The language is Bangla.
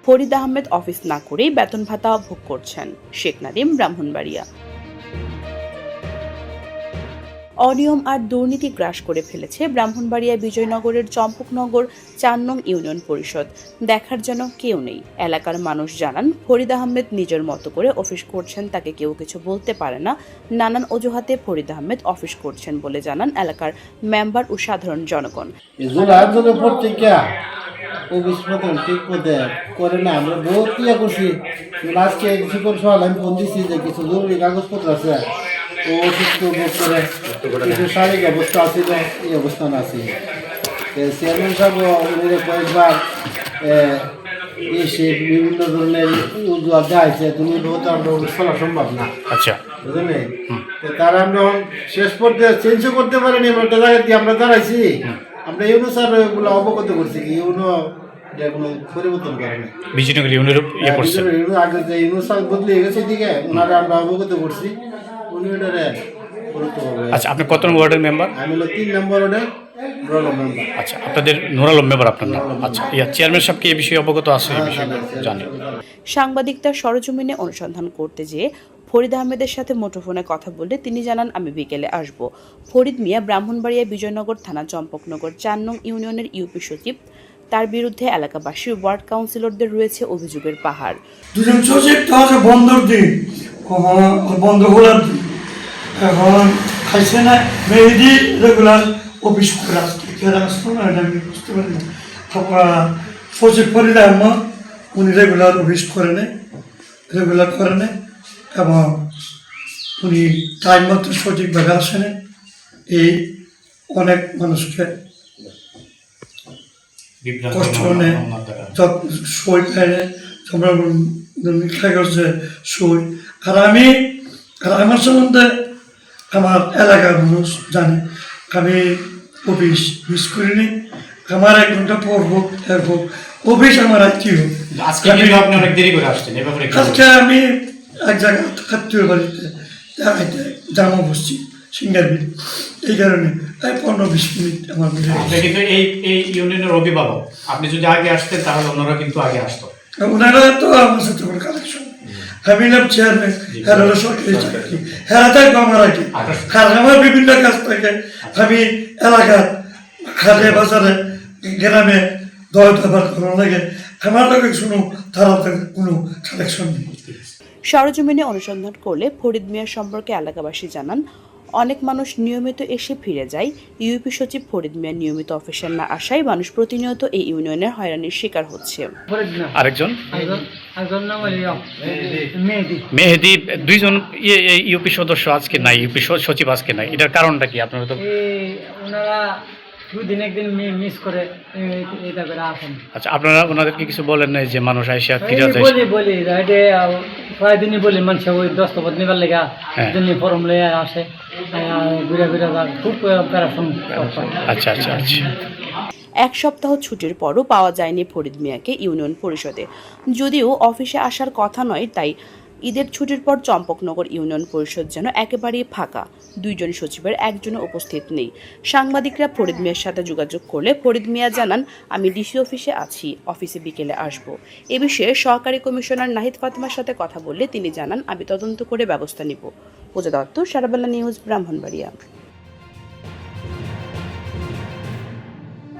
ফরিদ আহমেদ অফিস না করেই বেতন ভাতা ভোগ করছেন। শেখ নাদিম, ব্রাহ্মণবাড়িয়া। অনিয়ম আর দুর্নীতি গ্রাস করে ফেলেছে ব্রাহ্মণবাড়িয়া বিজয়নগরের চম্পকনগর ৪ নং ইউনিয়ন পরিষদ। দেখার যেন কেউ নেই। এলাকার মানুষ জানান, ফরিদ আহমেদ নিজের মতো করে অফিস করছেন, তাকে কেউ কিছু বলতে পারে না। নানান অজুহাতে ফরিদ আহমেদ অফিস করছেন বলে জানান এলাকার মেম্বার ও সাধারণ জনগণ। করে না, আমরা বহুত ইয়ে করছি। আজকে কিছুক্ষণ সকাল আমি ফোন দিচ্ছি যে কিছু জরুরি কাগজপত্র আছে, তো অসুস্থ বোধ করে কিছু শারীরিক অবস্থা আছে, এই অবস্থান আছে। চেয়ারম্যান সাহেব কয়েকবার এসে বিভিন্ন ধরনের উদ্যোগ দেখাইছে, তুমি বহুত আমরা চলা সম্ভব না। আচ্ছা, বুঝলেন? তারা আমরা শেষ পর্যায়ে চেঞ্জও করতে পারিনি। আমরা একটা জায়গায় দিয়ে আমরা দাঁড়াইছি, আমরা ইউনো স্যার এগুলো অবগত করছি কি ইউনো কোনো পরিবর্তন করে না। বিজয়নগর ইউনিয়ন আগে যে ইউনো স্যার বদলে গেছে দিকে ওনারা আমরা অবগত করছি, উনি ওটারে গুরুত্ব হবে। আচ্ছা, আপনি কত নম্বর ওয়ার্ডের মেম্বার? আমি হলো 3 নম্বর ওয়ার্ডের নুরালম মেম্বার। আচ্ছা, আপনাদের নুরালম মেম্বার আপনার নাম। আচ্ছা, চেয়ারম্যান সাহেব কি এই বিষয়ে অবগত আছে? এই বিষয়ে জানেন? সাংবাদিকদের সরজমিনে অনুসন্ধান করতে যেয়ে ফরিদ আহমেদের সাথে মুঠোফোনে কথা বললে তিনি জানান, আমি বিকেলে আসব। ফরিদ মিয়া ব্রাহ্মণবাড়িয়া বিজয়নগর থানা চম্পকনগর ৪ নং ইউনিয়নের ইউপি সচিব। তার বিরুদ্ধে এলাকাবাসী ওয়ার্ড কাউন্সিলরদের রয়েছে অভিযোগের পাহাড়। দুজন সচিব তো আছে বন্দর দিন, বন্ধ খোলার দিন, এখন খাইছে না মেহেদি রেগুলার অফিস করে আসছে, আসতো না, এটা আমি বুঝতে পারি না। সচিব ফরিদ আহমদ উনি রেগুলার অফিস করে নেয়, রেগুলার করে নেয়, এবং উনি টাইম মতো সঠিকভাবে আসে না। এই অনেক মানুষকে কষ্ট নেয়, সই পায় না, কাগজে সই। আর আমার সম্বন্ধে আমার এলাকার মানুষ জানে, আমি অফিস মিস করিনি। আমার 1 ঘন্টা পর হোক এর হোক অফিস আমার আত্মীয়। আজকে আমি এক জায়গায় আত্মীয় বাড়িতে জামা বসছি সিঙ্গারবিল, এই কারণে 15-20 মিনিট আমার কিন্তু এই ইউনিয়নের অভিভাবক, আপনি যদি আগে আসতেন তাহলে ওনারা কিন্তু আগে আসতো। ওনারা তো আমার সাথে কোনো কালেকশন, আমি নাম চেয়ারম্যান, হেরা সরকারি চাকরি, হেরা থাকবো আমার আগে। আর আমার বিভিন্ন কাজ থাকে, আমি এলাকার হাটে বাজারে গ্রামে দরবার করার লাগে, আমার লোক শুনো তারা কোনো কালেকশন নেই। সরজমিনে অনুসন্ধান করলে ফরিদ মিয়ার সম্পর্কে এলাকাবাসী জানান, অনেক মানুষ নিয়মিত এসে ফিরে যায়। ইউপি সচিব ফরিদ মিয়া নিয়মিত অফিসে না আসায় মানুষ প্রতিনিয়ত এই ইউনিয়নের হয়রানির শিকার হচ্ছে। আরেকজন মেহেদি, 2 জন ইউপি সদস্য আজকে নাই, ইউপি সচিব আজকে নাই, এটার কারণটা কি? আপনারা তো ওনারা 2 দিন 1 দিন মিস করে এটা করে আসেন। আচ্ছা, আপনারা ওনাদেরকে কিছু বলেন নাই যে মানুষ আইসা ফিরে যায়? বলি এটা প্রায় দিনই বলি, মানুষ ওই দস্তখত নিবার লেগা জন্য ফর্ম লয়ে আসে, ঘুরে ঘুরে খুব প্যারাশন। আচ্ছা আচ্ছা আচ্ছা। 1 সপ্তাহ ছুটির পরও পাওয়া যায়নি ফরিদ মিয়াকে ইউনিয়ন পরিষদে। যদিও অফিসে আসার কথা নয়, তাই ঈদের ছুটির পর চম্পকনগর ইউনিয়ন পরিষদ যেন একেবারেই ফাঁকা। 2 জন সচিবের 1 জনও উপস্থিত নেই। সাংবাদিকরা ফরিদ মিয়ার সাথে যোগাযোগ করলে ফরিদ মিয়া জানান, আমি ডিসি অফিসে আছি, অফিসে বিকেলে আসব। এ বিষয়ে সহকারী কমিশনার নাহিদ ফাতেমার সাথে কথা বললে তিনি জানান, আমি তদন্ত করে ব্যবস্থা নিব। পূজা দত্ত, সারাবেলা নিউজ, ব্রাহ্মণবাড়িয়া।